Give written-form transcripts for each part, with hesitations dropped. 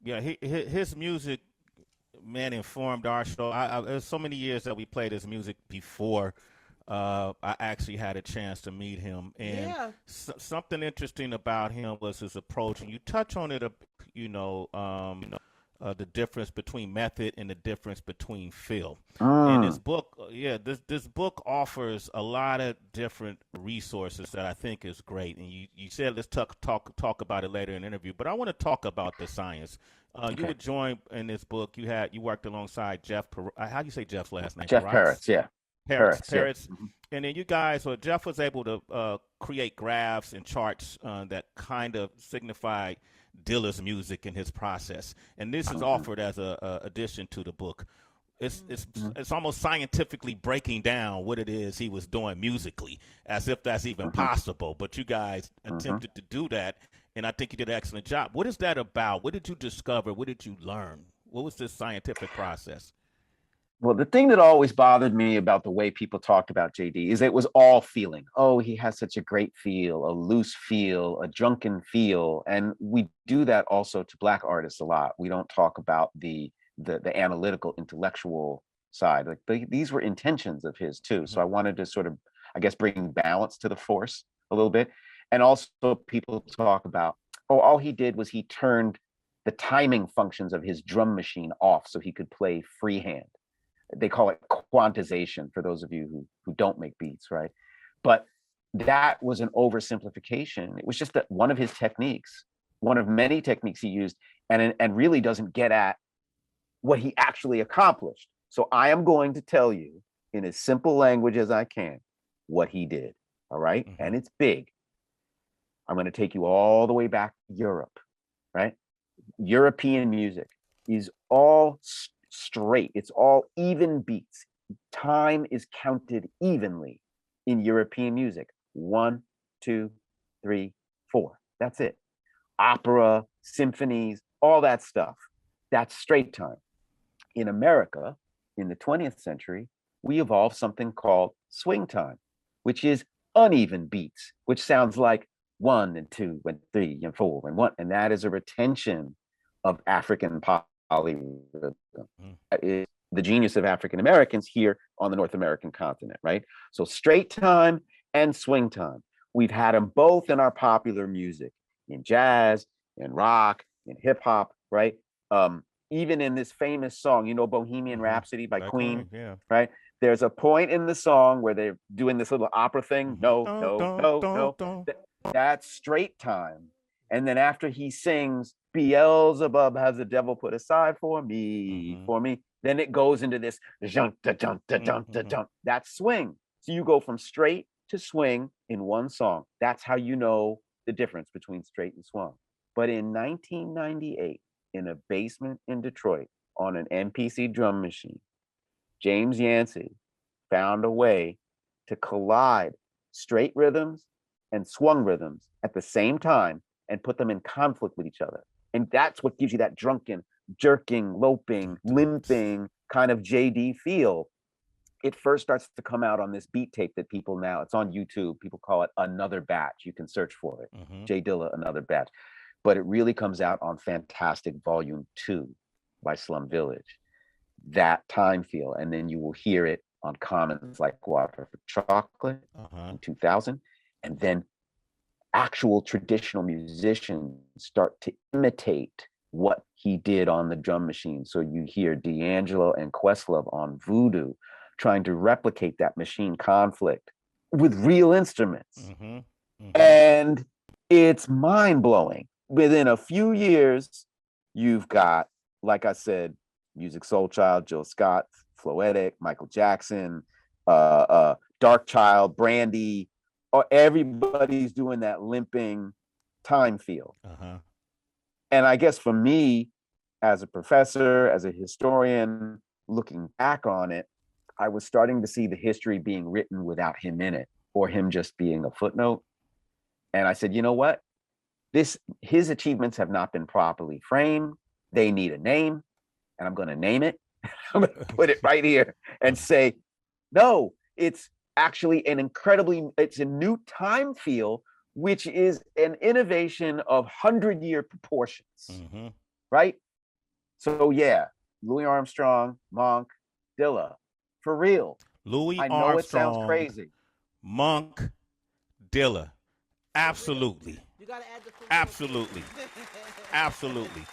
Yeah, his music, man, informed our show. There's so many years that we played his music before I actually had a chance to meet him, and Yeah. something interesting about him was his approach. And you touch on it, you know, the difference between method and the difference between feel. And this Mm, book, yeah, this book offers a lot of different resources that I think is great. And you said let's talk about it later in the interview, but I want to talk about the science. You okay. were joined in this book. You worked alongside Jeff. How do you say Jeff's last name? Jeff Peretz. Parrots, yeah. Parrots, Parrots, yeah. Parrots, and then you guys. So Jeff was able to create graphs and charts that kind of signify Dilla's music and his process. And this is Mhm, offered as a addition to the book. It's it's mhm, it's almost scientifically breaking down what it is he was doing musically, as if that's even mhm, possible. But you guys mhm. attempted to do that, and I think you did an excellent job. What is that about? What did you discover? What did you learn? What was this scientific process? Well, the thing that always bothered me about the way people talked about JD is it was all feeling. Oh, he has such a great feel, a loose feel, a drunken feel. And we do that also to Black artists a lot. We don't talk about the analytical, intellectual side. Like these were intentions of his too. So Hmm. I wanted to sort of, I guess, bring balance to the force a little bit. And also people talk about, oh, all he did was he turned the timing functions of his drum machine off so he could play freehand. They call it quantization for those of you who don't make beats, right? But that was an oversimplification. It was just that one of his techniques, one of many techniques he used, and really doesn't get at what he actually accomplished. So I am going to tell you in as simple language as I can what he did. All right. Hmm. And it's big. I'm going to take you all the way back to Europe, right? European music is all straight, it's all even beats. Time is counted evenly in European music. One, two, three, four. That's it. Opera, symphonies, all that stuff. That's straight time. In America, in the 20th century, we evolved something called swing time, which is uneven beats, which sounds like one and two and three and four and one. And that is a retention of African polyrhythm. That is the genius of African Americans here on the North American continent, right? So straight time and swing time. We've had them both in our popular music, in jazz, in rock, in hip hop, right? Even in this famous song, you know, Bohemian Hmm. Rhapsody by By Queen, Queen, yeah. right? There's a point in the song where they're doing this little opera thing. Hmm. No, Don't, no, don't, no, don't, no. don't. That's straight time. And then after he sings, Beelzebub has the devil put aside Hmm. for me, then it goes into this junk, da, junk, da, junk, da, Hmm. junk. That's swing. So you go from straight to swing in one song. That's how you know the difference between straight and swung. But in 1998, in a basement in Detroit on an MPC drum machine, James Yancey found a way to collide straight rhythms and swung rhythms at the same time and put them in conflict with each other. And that's what gives you that drunken, jerking, loping, limping kind of JD feel. It first starts to come out on this beat tape that people now, it's on YouTube. People call it Another Batch. You can search for it. Hmm. J Dilla, Another Batch. But it really comes out on Fantastic Volume 2 by Slum Village, that time feel. And then you will hear it on Commons like Water for Chocolate Uh-huh. in 2000. And then actual traditional musicians start to imitate what he did on the drum machine. So you hear D'Angelo and Questlove on Voodoo trying to replicate that machine conflict with real instruments. Hmm. Hmm. And it's mind blowing. Within a few years, you've got, like I said, Music Soul Child, Jill Scott, Floetic, Michael Jackson, Dark Child, Brandy, or everybody's doing that limping time feel. Uh-huh. And I guess for me, as a professor, as a historian, looking back on it, I was starting to see the history being written without him in it, or him just being a footnote. And I said, you know what? His achievements have not been properly framed. They need a name, and I'm going to name it. I'm going to put it right here and say, no, it's actually it's a new time feel, which is an innovation of 100-year proportions, Hmm. right? So yeah, Louis Armstrong, Monk, Dilla, for real. Louis I know it sounds Armstrong, crazy. Monk, Dilla. Absolutely. You gotta add the for real Absolutely. Absolutely.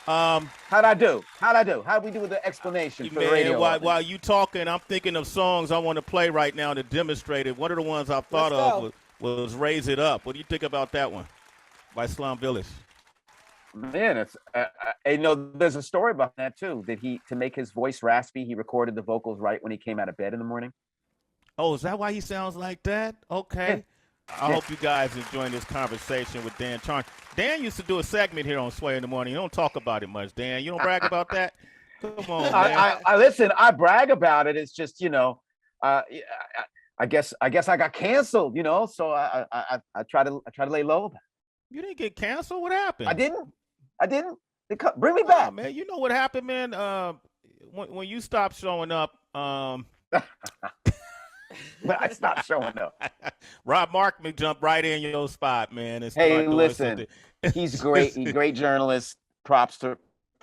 How'd I do? How'd we do with the explanation for the Man, radio audience? while you talking, I'm thinking of songs I want to play right now to demonstrate it. One of the ones I thought Let's of go. was Raise It Up. What do you think about that one by Slum Village? Man, it's there's a story about that too. That to make his voice raspy, he recorded the vocals right when he came out of bed in the morning. Oh, is that why he sounds like that? Okay. I hope you guys enjoying this conversation with Dan Charnas. Dan used to do a segment here on Sway in the Morning. You don't talk about it much, Dan. You don't brag about that? Come on, man. I listen. I brag about it. It's just I guess I got canceled. So I try to lay low about it. You didn't get canceled? What happened? I didn't. Bring me back, man. You know what happened, man? When you stopped showing up, but I stopped showing up. Rob Markman jumped right in your spot, man. Hey, listen, he's great. He's a great journalist. Props to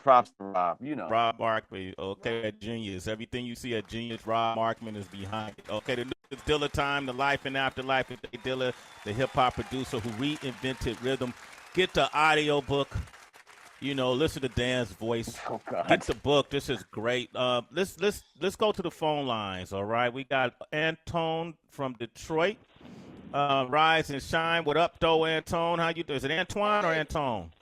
Rob. Rob Markman. Okay, at Genius. Everything you see at Genius, Rob Markman is behind it. Okay, the new Dilla time, the life and afterlife of Dilla, the hip hop producer who reinvented rhythm. Get the audio book. Listen to Dan's voice. Oh, God. Get the book. This is great. Let's go to the phone lines. All right, we got Antone from Detroit. Rise and shine. What up, though, Antone? How you doing? Is it Antoine or Antone?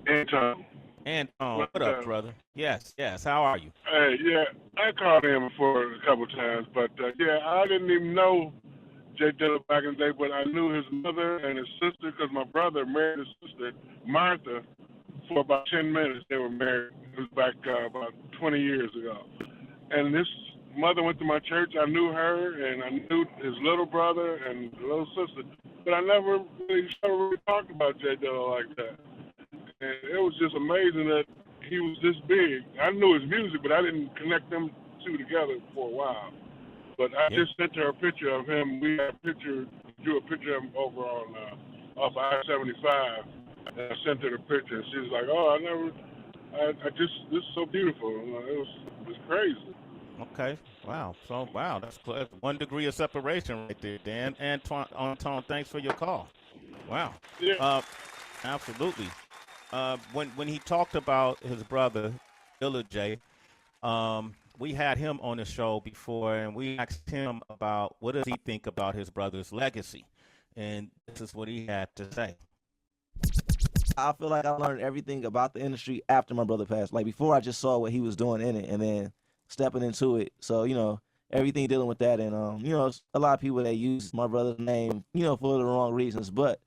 Antone. Antone. What up, brother? Yes. How are you? Hey, yeah, I called him before a couple times, but yeah, I didn't even know Jay Dilla back in the day, but I knew his mother and his sister because my brother married his sister, Martha. For about 10 minutes, they were married. It was back about 20 years ago. And this mother went to my church. I knew her, and I knew his little brother and little sister. But I never really talked about Jay Dilla like that. And it was just amazing that he was this big. I knew his music, but I didn't connect them two together for a while. But I just sent her a picture of him. We had drew a picture of him over on off I-75. And I sent her the picture, and she was like, "Oh, this is so beautiful." It was crazy. Okay. Wow. That's 1 degree of separation right there, Dan. Antoine, thanks for your call. Wow. Yeah. Absolutely. When he talked about his brother, Dilla J, we had him on the show before, and we asked him about what does he think about his brother's legacy, and this is what he had to say. I feel like I learned everything about the industry after my brother passed. Like before, I just saw what he was doing in it, and then stepping into it. So everything dealing with that, and a lot of people that use my brother's name, for the wrong reasons. But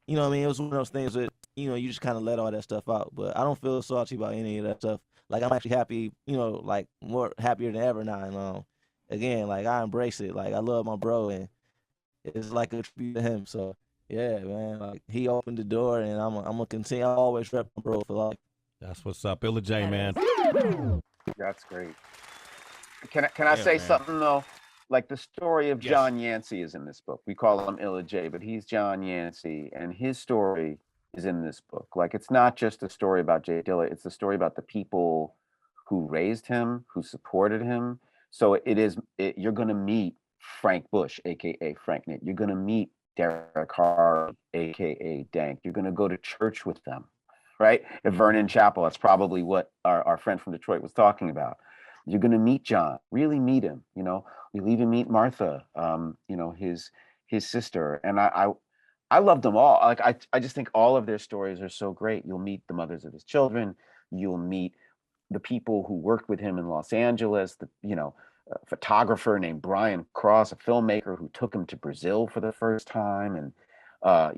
it was one of those things that you just kind of let all that stuff out. But I don't feel salty about any of that stuff. Like I'm actually happy, like more happier than ever now. And again, like I embrace it. Like I love my bro, and it's like a tribute to him. So. Yeah, man. Like he opened the door, and I'm gonna continue. I always rep my bro for life. That's what's up, Illa J, man. That's great. Can I say something though? Like the story of John Yancey is in this book. We call him Illa J, but he's John Yancey, and his story is in this book. Like it's not just a story about Jay Dilla; it's a story about the people who raised him, who supported him. So you're gonna meet Frank Bush, aka Frank Nate. You're gonna meet Derek Harvey, aka Dank. You're going to go to church with them, right? At Vernon Chapel. That's probably what our friend from Detroit was talking about. You're going to meet John, really meet him. You'll even meet Martha, his sister. And I love them all. Like I just think all of their stories are so great. You'll meet the mothers of his children. You'll meet the people who worked with him in Los Angeles. A photographer named Brian Cross, a filmmaker who took him to Brazil for the first time, and a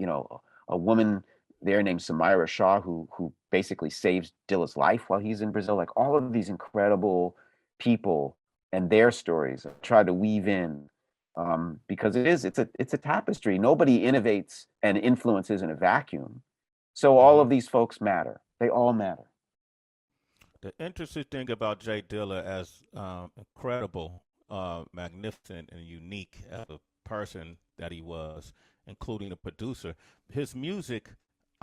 woman there named Samira Shah who basically saves Dilla's life while he's in Brazil. Like all of these incredible people and their stories I try to weave in because it's a tapestry. Nobody innovates and influences in a vacuum. So all of these folks matter. They all matter. The interesting thing about Jay Dilla as incredible, magnificent, and unique as a person that he was, including a producer, his music,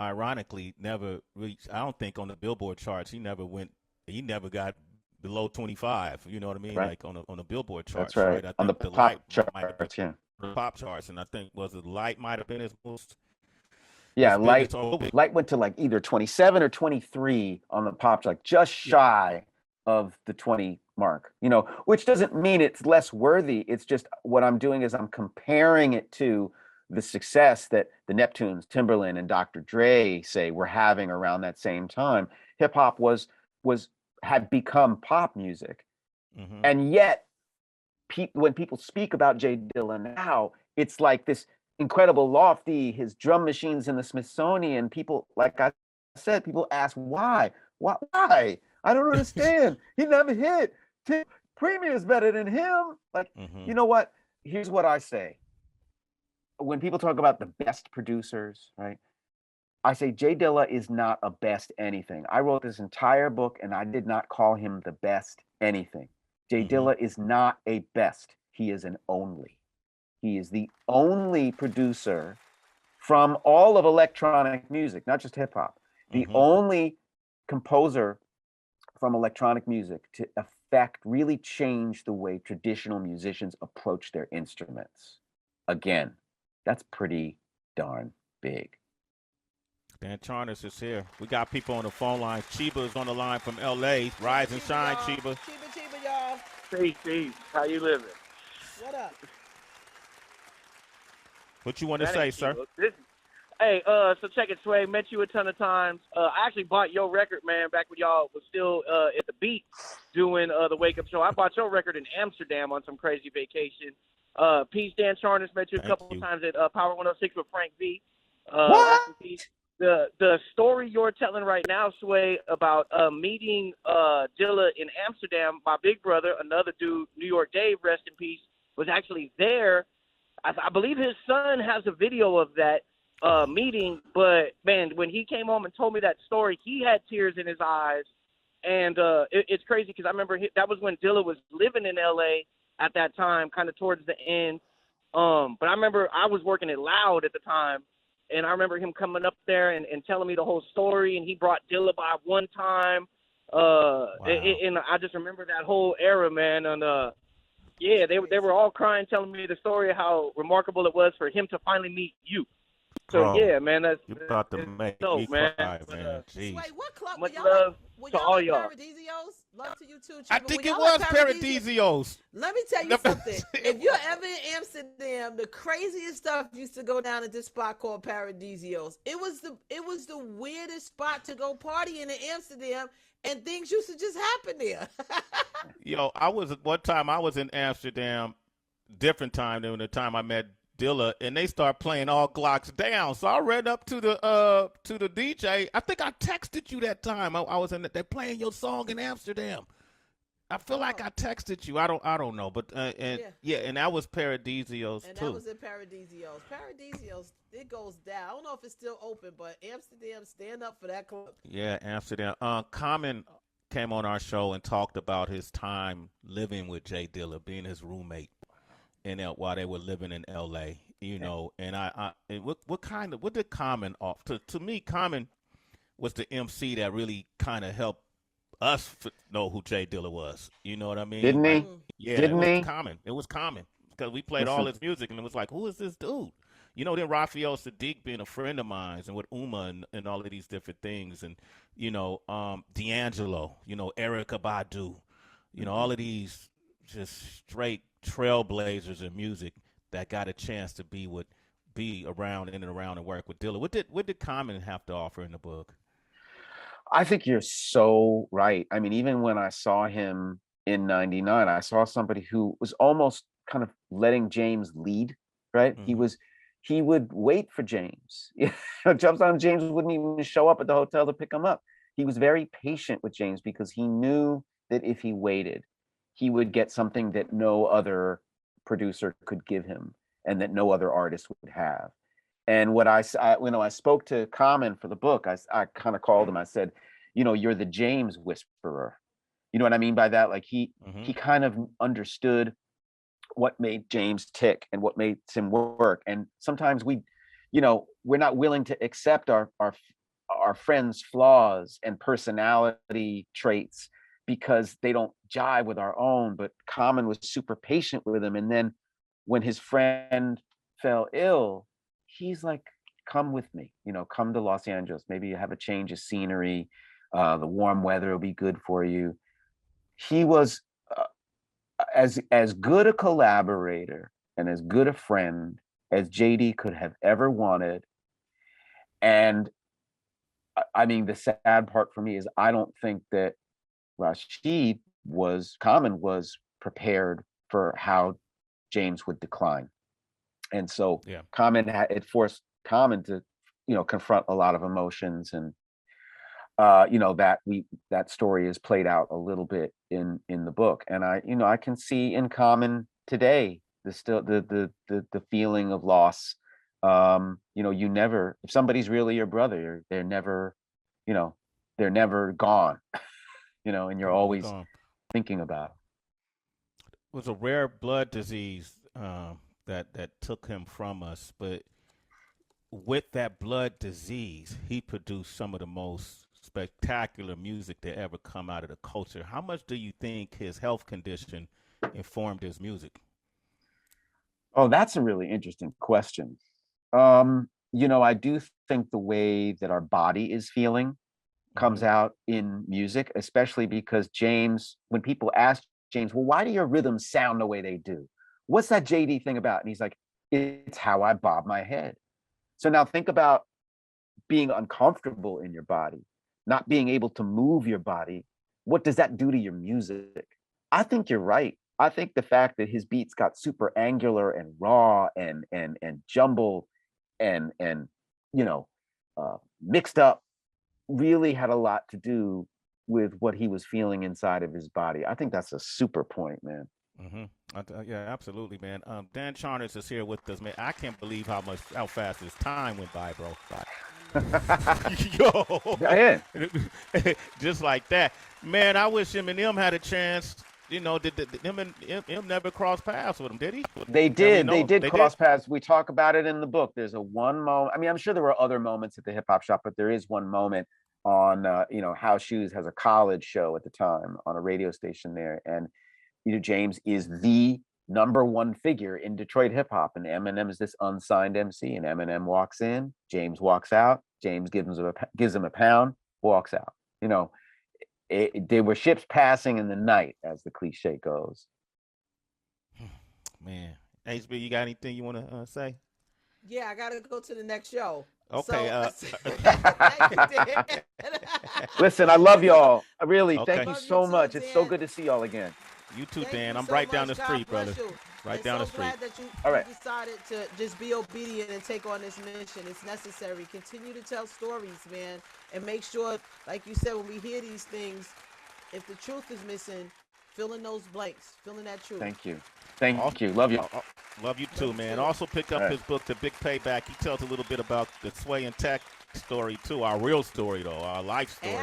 ironically, never reached, I don't think on the Billboard charts, he never went he never got below 25. You know what I mean? Right. Like on the Billboard That's charts, right. right? I On the think the pop Light might have been charts, yeah. the pop charts, and I think was it Light might have been his most Yeah, his Light biggest. Oh, went to like either 27 or 23 on the pop, like just shy of the 20 mark, you know, which doesn't mean it's less worthy. It's just what I'm doing is I'm comparing it to the success that the Neptunes, Timberland, and Dr. Dre say we're having around that same time. Hip hop had become pop music, and yet when people speak about Jay Dilla now, it's like this incredible lofty, his drum machines in the Smithsonian. People, like I said, people ask why? Why? I don't understand. He never hit. Premier is better than him. Like, you know what? Here's what I say. When people talk about the best producers, right? I say Jay Dilla is not a best anything. I wrote this entire book and I did not call him the best anything. Jay Dilla is not a best. He is an only. He is the only producer from all of electronic music, not just hip hop, the only composer from electronic music to really change the way traditional musicians approach their instruments. Again, that's pretty darn big. Dan Charnas is here. We got people on the phone line. Chiba is on the line from L.A. Rise and shine, Chiba. Chiba, y'all. Peace. How you living? What up? What you want to say, sir? Hey, so check it, Sway. Met you a ton of times. I actually bought your record, man, back when y'all was still at the beat doing the Wake Up Show. I bought your record in Amsterdam on some crazy vacation. Peace, Dan Charnas. Met you a couple of times at Power 106 with Frank V. What? The story you're telling right now, Sway, about meeting Dilla in Amsterdam, my big brother, another dude, New York Dave, rest in peace, was actually there. I believe his son has a video of that meeting, but, man, when he came home and told me that story, he had tears in his eyes, and it's crazy because I remember that was when Dilla was living in L.A. at that time, kind of towards the end, but I remember I was working at Loud at the time, and I remember him coming up there and telling me the whole story, and he brought Dilla by one time, and I just remember that whole era, man, and yeah, they were all crying, telling me the story of how remarkable it was for him to finally meet you. So yeah, man, that's you about to make me man. cry, man. Jeez. Wait, what club? Much love to all y'all. Paradisios? Love to you too, Chiba. I think it was Paradisios. Let me tell you something. If you're ever in Amsterdam, the craziest stuff used to go down at this spot called Paradisios. It was the weirdest spot to go party in Amsterdam, and things used to just happen there. Yo, one time I was in Amsterdam, different time than the time I met Dilla, and they start playing All Glocks Down. So I ran up to the DJ. I think I texted you that time. I was they're playing your song in Amsterdam. I feel like I texted you. I don't know, but and that was Paradisios and too. That was in Paradisios. Paradisios, it goes down. I don't know if it's still open, but Amsterdam, stand up for that club. Yeah, Amsterdam. Common came on our show and talked about his time living with Jay Dilla, being his roommate, and while they were living in L.A. You know, and what did Common offer? To me, Common was the MC that really kind of helped us know who Jay Dilla was. You know what I mean? Didn't he? Yeah, Didn't it was he? Common. It was Common because we played all his music, and it was like, who is this dude? You know, then Raphael Sadiq being a friend of mine, and with Uma and all of these different things, and you know, D'Angelo, you know, Erykah Badu, you know, all of these just straight trailblazers in music that got a chance to be around and work with Dilla. What did Common have to offer in the book? I think you're so right. I mean, even when I saw him in '99, I saw somebody who was almost kind of letting James lead, right? He would wait for James. Sometimes James wouldn't even show up at the hotel to pick him up. He was very patient with James because he knew that if he waited, he would get something that no other producer could give him and that no other artist would have. And what I spoke to Common for the book, I kind of called him. I said, you know, you're the James whisperer. You know what I mean by that? Like he kind of understood what made James tick and what made him work. And sometimes we're not willing to accept our friends' flaws and personality traits because they don't jive with our own. But Common was super patient with him. And then when his friend fell ill, he's like, come with me, come to Los Angeles. Maybe you have a change of scenery. The warm weather will be good for you. He was as good a collaborator and as good a friend as JD could have ever wanted. And I mean, the sad part for me is I don't think that Common was prepared for how James would decline. And so it forced Common to, confront a lot of emotions. And that story is played out a little bit in the book. And I can see in Common today the feeling of loss. If somebody's really your brother, they're never gone, and you're always thinking about it. It was a rare blood disease that took him from us, but with that blood disease, he produced some of the most spectacular music to ever come out of the culture. How much do you think his health condition informed his music? Oh, that's a really interesting question. I do think the way that our body is feeling comes out in music, especially because James, when people ask James, well, why do your rhythms sound the way they do? What's that JD thing about? And he's like, it's how I bob my head. So now think about being uncomfortable in your body, not being able to move your body. What does that do to your music? I think you're right. I think the fact that his beats got super angular and raw and jumbled and mixed up really had a lot to do with what he was feeling inside of his body. I think that's a super point, man. Mm-hmm. Yeah, absolutely, man. Dan Charnas is here with us, man. I can't believe how fast this time went by, bro. Yo, just like that, man. I wish Eminem had a chance. Did him and him never crossed paths with him? Did he? They did. They did cross paths. We talk about it in the book. There's one moment. I mean, I'm sure there were other moments at the hip hop shop, but there is one moment on House Shoes has a college show at the time on a radio station there, and James is the #1 figure in Detroit hip hop, and Eminem is this unsigned MC, and Eminem walks in, James walks out, James gives him a pound, walks out. They were ships passing in the night, as the cliche goes. Man, HB, you got anything you want to say? Yeah, I gotta go to the next show. Okay. Listen, I love y'all. Really, thank you Love so you too, much. Dan. It's so good to see y'all again. You too, Thank Dan. you I'm so right down the much. street, God bless brother. you. Right I'm down so the street. glad that you All right. decided to just be obedient and take on this mission. It's necessary. Continue to tell stories, man, and make sure, like you said, when we hear these things, if the truth is missing, fill in those blanks, fill in that truth. Thank you. Thank you. Love you. Love you too, man. Also pick up his book, The Big Payback. He tells a little bit about the Sway and Tech story too, our real story though, our life story,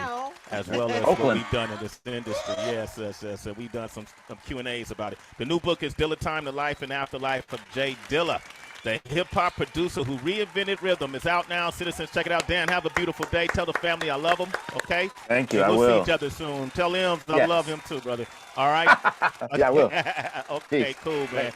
as well as what we've done in this industry. Yes. We've done some Q&As about it. The new book is Dilla Time, The Life and Afterlife of J. Dilla, the hip-hop producer who reinvented rhythm. Is out now. Citizens, check it out. Dan, have a beautiful day. Tell the family I love them, okay? Thank you. And I we'll will see each other soon. Tell him I love him too, brother. All right? Yeah, I will. Okay, Peace. cool, man.